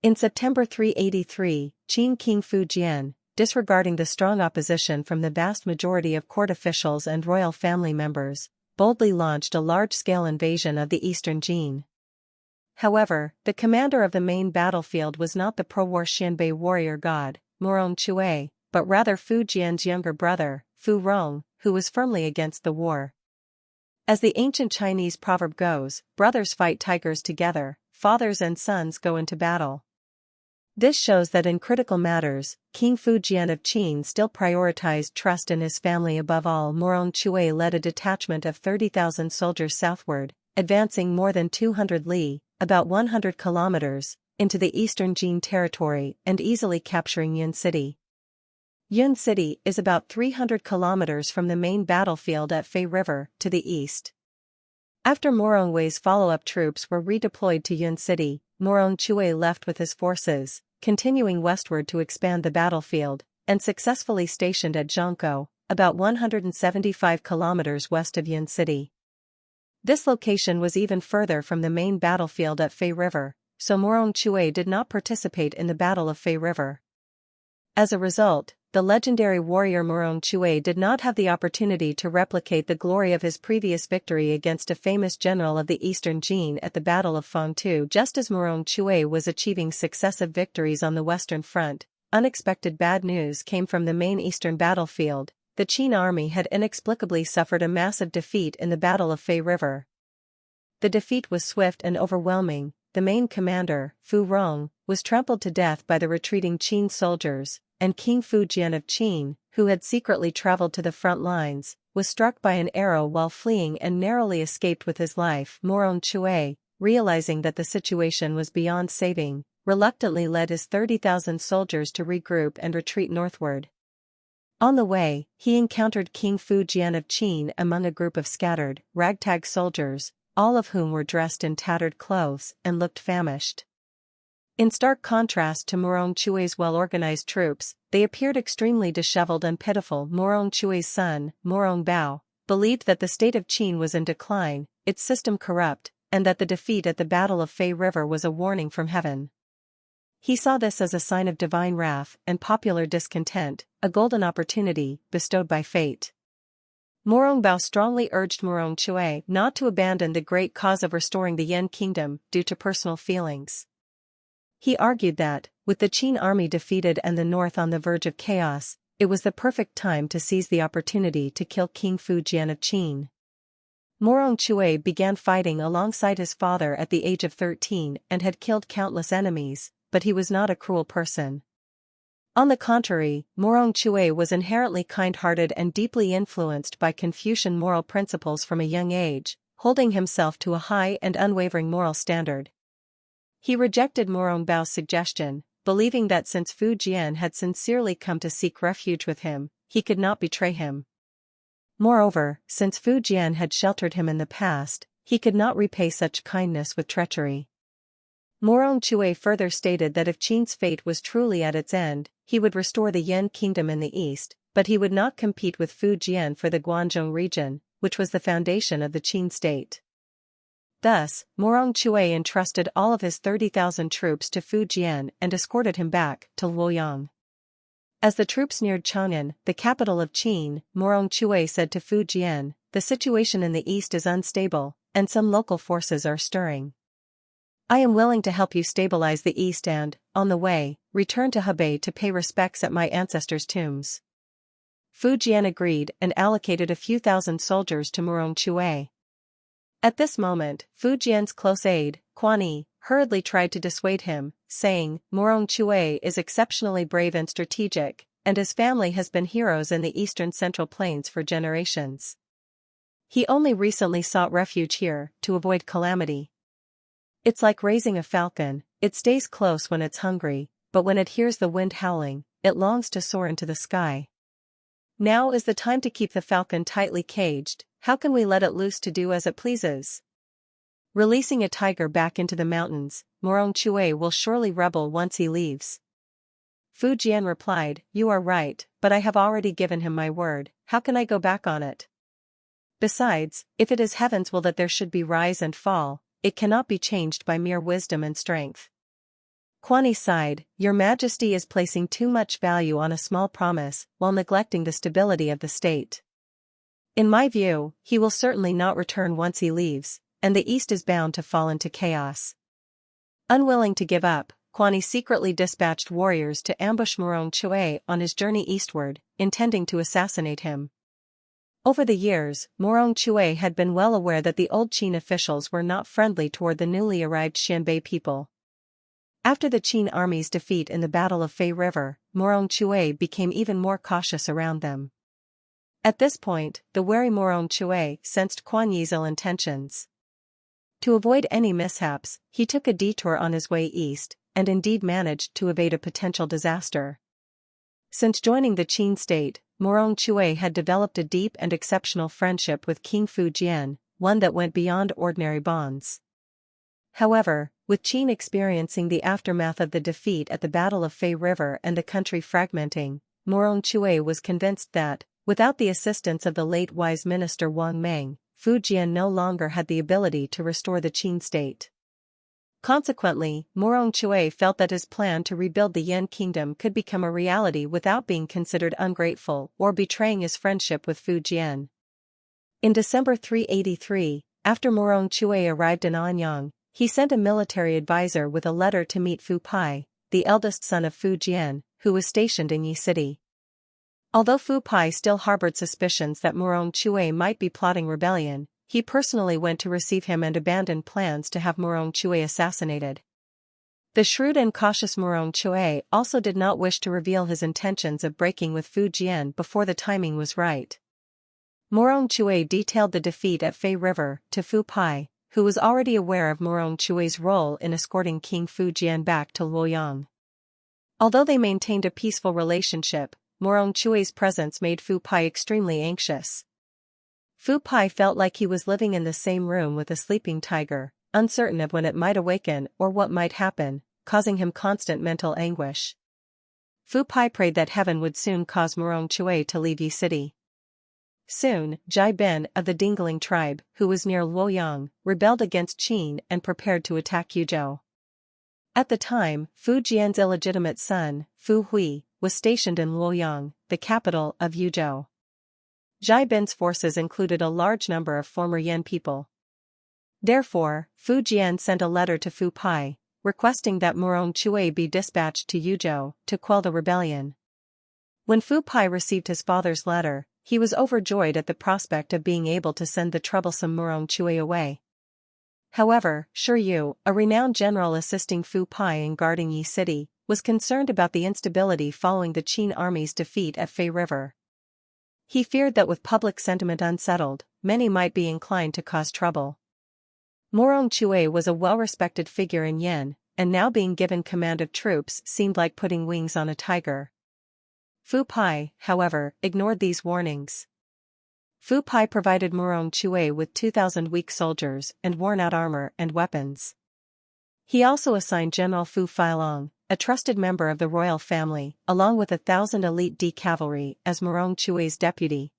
In September 383, Qin King Fujian, disregarding the strong opposition from the vast majority of court officials and royal family members, boldly launched a large-scale invasion of the eastern Jin. However, the commander of the main battlefield was not the pro-war Xianbei warrior god, Murong Chui, but rather Fu Jian's younger brother, Fu Rong, who was firmly against the war. As the ancient Chinese proverb goes, brothers fight tigers together, fathers and sons go into battle. This shows that in critical matters, King Fujian of Qin still prioritized trust in his family above all. Murong Chui led a detachment of 30,000 soldiers southward, advancing more than 200 li, about 100 kilometers, into the eastern Jin territory and easily capturing Yun City. Yun City is about 300 kilometers from the main battlefield at Fei River, to the east. After Murong Wei's follow-up troops were redeployed to Yun City, Murong Chui left with his forces, continuing westward to expand the battlefield, and successfully stationed at Zhangkou, about 175 kilometers west of Yun City. This location was even further from the main battlefield at Fei River, so Murong Chui did not participate in the Battle of Fei River. As a result, the legendary warrior Murong Chui did not have the opportunity to replicate the glory of his previous victory against a famous general of the Eastern Jin at the Battle of Fangtu. Just as Murong Chui was achieving successive victories on the Western Front, unexpected bad news came from the main eastern battlefield. The Qin army had inexplicably suffered a massive defeat in the Battle of Fei River. The defeat was swift and overwhelming. The main commander, Fu Rong, was trampled to death by the retreating Qin soldiers, and King Fujian of Qin, who had secretly traveled to the front lines, was struck by an arrow while fleeing and narrowly escaped with his life. Murong Chui, realizing that the situation was beyond saving, reluctantly led his 30,000 soldiers to regroup and retreat northward. On the way, he encountered King Fujian of Qin among a group of scattered, ragtag soldiers, all of whom were dressed in tattered clothes and looked famished. In stark contrast to Murong Chui's well-organized troops, they appeared extremely disheveled and pitiful. Murong Chui's son, Murong Bao, believed that the state of Qin was in decline, its system corrupt, and that the defeat at the Battle of Fei River was a warning from heaven. He saw this as a sign of divine wrath and popular discontent, a golden opportunity bestowed by fate. Murong Bao strongly urged Murong Chui not to abandon the great cause of restoring the Yan kingdom due to personal feelings. He argued that, with the Qin army defeated and the north on the verge of chaos, it was the perfect time to seize the opportunity to kill King Fujian of Qin. Murong Chui began fighting alongside his father at the age of 13 and had killed countless enemies, but he was not a cruel person. On the contrary, Murong Chui was inherently kind-hearted and deeply influenced by Confucian moral principles from a young age, holding himself to a high and unwavering moral standard. He rejected Murong Bao's suggestion, believing that since Fujian had sincerely come to seek refuge with him, he could not betray him. Moreover, since Fujian had sheltered him in the past, he could not repay such kindness with treachery. Murong Chui further stated that if Qin's fate was truly at its end, he would restore the Yan kingdom in the east, but he would not compete with Fujian for the Guangzhou region, which was the foundation of the Qin state. Thus, Murong Chui entrusted all of his 30,000 troops to Fujian and escorted him back to Luoyang. As the troops neared Chang'an, the capital of Qin, Murong Chui said to Fujian, "The situation in the east is unstable, and some local forces are stirring. I am willing to help you stabilize the east and, on the way, return to Hebei to pay respects at my ancestors' tombs." Fujian agreed and allocated a few thousand soldiers to Murong Chui. At this moment, Fujian's close aide, Quan Yi, hurriedly tried to dissuade him, saying, "Murong Chui is exceptionally brave and strategic, and his family has been heroes in the eastern Central Plains for generations. He only recently sought refuge here, to avoid calamity. It's like raising a falcon, it stays close when it's hungry, but when it hears the wind howling, it longs to soar into the sky. Now is the time to keep the falcon tightly caged. How can we let it loose to do as it pleases? Releasing a tiger back into the mountains, Murong Chui will surely rebel once he leaves." Fujian replied, "You are right, but I have already given him my word, how can I go back on it? Besides, if it is heaven's will that there should be rise and fall, it cannot be changed by mere wisdom and strength." Quan Yi sighed, "Your Majesty is placing too much value on a small promise while neglecting the stability of the state. In my view, he will certainly not return once he leaves, and the East is bound to fall into chaos." Unwilling to give up, Quan Yi secretly dispatched warriors to ambush Murong Chui on his journey eastward, intending to assassinate him. Over the years, Murong Chui had been well aware that the old Qin officials were not friendly toward the newly arrived Xianbei people. After the Qin army's defeat in the Battle of Fei River, Murong Chui became even more cautious around them. At this point, the wary Murong Chui sensed Quan Yi's ill intentions. To avoid any mishaps, he took a detour on his way east, and indeed managed to evade a potential disaster. Since joining the Qin state, Murong Chui had developed a deep and exceptional friendship with King Fujian, one that went beyond ordinary bonds. However, with Qin experiencing the aftermath of the defeat at the Battle of Fei River and the country fragmenting, Murong Chui was convinced that, without the assistance of the late wise minister Wang Meng, Fujian no longer had the ability to restore the Qin state. Consequently, Murong Chui felt that his plan to rebuild the Yan kingdom could become a reality without being considered ungrateful or betraying his friendship with Fujian. In December 383, after Murong Chui arrived in Anyang, he sent a military advisor with a letter to meet Fu Pai, the eldest son of Fujian, who was stationed in Yi City. Although Fu Pai still harbored suspicions that Murong Chui might be plotting rebellion, he personally went to receive him and abandoned plans to have Murong Chui assassinated. The shrewd and cautious Murong Chui also did not wish to reveal his intentions of breaking with Fujian before the timing was right. Murong Chui detailed the defeat at Fei River to Fu Pai, who was already aware of Murong Chui's role in escorting King Fujian back to Luoyang. Although they maintained a peaceful relationship, Murong Chui's presence made Fu Pai extremely anxious. Fu Pai felt like he was living in the same room with a sleeping tiger, uncertain of when it might awaken or what might happen, causing him constant mental anguish. Fu Pai prayed that heaven would soon cause Murong Chui to leave Yi City. Soon, Jai Bin of the Dingling tribe, who was near Luoyang, rebelled against Qin and prepared to attack Yuzhou. At the time, Fujian's illegitimate son, Fu Hui, was stationed in Luoyang, the capital of Yuzhou. Jai Bin's forces included a large number of former Yan people. Therefore, Fujian sent a letter to Fu Pai, requesting that Murong Chui be dispatched to Yuzhou to quell the rebellion. When Fu Pai received his father's letter, he was overjoyed at the prospect of being able to send the troublesome Murong Chui away. However, Shi Yu, a renowned general assisting Fu Pai in guarding Yi City, was concerned about the instability following the Qin army's defeat at Fei River. He feared that with public sentiment unsettled, many might be inclined to cause trouble. Murong Chui was a well-respected figure in Yan, and now being given command of troops seemed like putting wings on a tiger. Fu Pai, however, ignored these warnings. Fu Pai provided Murong Chui with 2,000 weak soldiers and worn-out armor and weapons. He also assigned General Fu Failong, a trusted member of the royal family, along with 1,000 elite D cavalry as Murong Chui's deputy.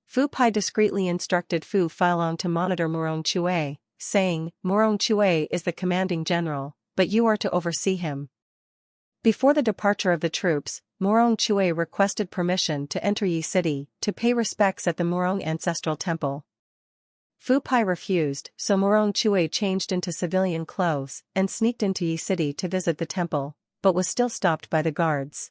Fu Pai discreetly instructed Fu Failong to monitor Murong Chui, saying, "Murong Chui is the commanding general, but you are to oversee him." Before the departure of the troops, Murong Chui requested permission to enter Yi City to pay respects at the Murong Ancestral Temple. Fu Pai refused, so Murong Chui changed into civilian clothes and sneaked into Yi City to visit the temple, but was still stopped by the guards.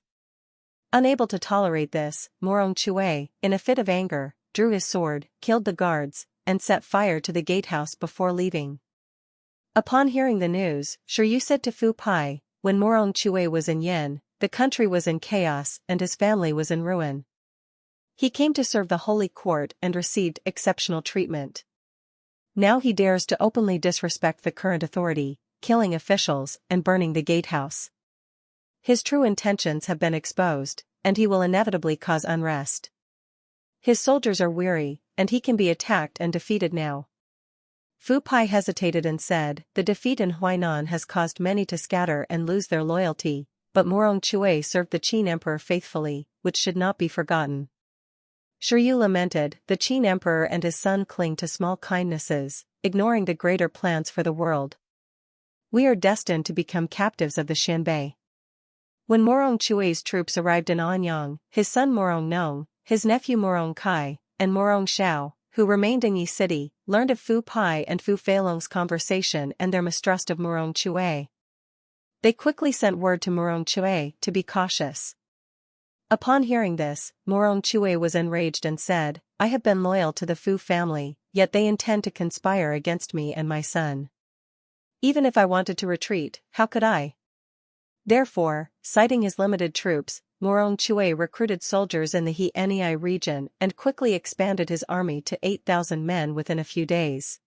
Unable to tolerate this, Murong Chui, in a fit of anger, drew his sword, killed the guards, and set fire to the gatehouse before leaving. Upon hearing the news, Shi Yu said to Fu Pai, "When Murong Chui was in Yan, the country was in chaos and his family was in ruin. He came to serve the holy court and received exceptional treatment. Now he dares to openly disrespect the current authority, killing officials and burning the gatehouse. His true intentions have been exposed, and he will inevitably cause unrest. His soldiers are weary, and he can be attacked and defeated now." Fu Pai hesitated and said, "The defeat in Huainan has caused many to scatter and lose their loyalty, but Murong Chui served the Qin emperor faithfully, which should not be forgotten." Shi Yu lamented, "The Qin emperor and his son cling to small kindnesses, ignoring the greater plans for the world." We are destined to become captives of the Xianbei. When Murong Chui's troops arrived in Anyang, his son Murong Nong, his nephew Murong Cai, and Murong Shao, who remained in Yi City, learned of Fu Pai and Fu Feilong's conversation and their mistrust of Murong Chui. They quickly sent word to Murong Chui to be cautious. Upon hearing this, Murong Chui was enraged and said, "I have been loyal to the Fu family, yet they intend to conspire against me and my son. Even if I wanted to retreat, how could I?" Therefore, citing his limited troops, Murong Chui recruited soldiers in the He Nei region and quickly expanded his army to 8,000 men within a few days.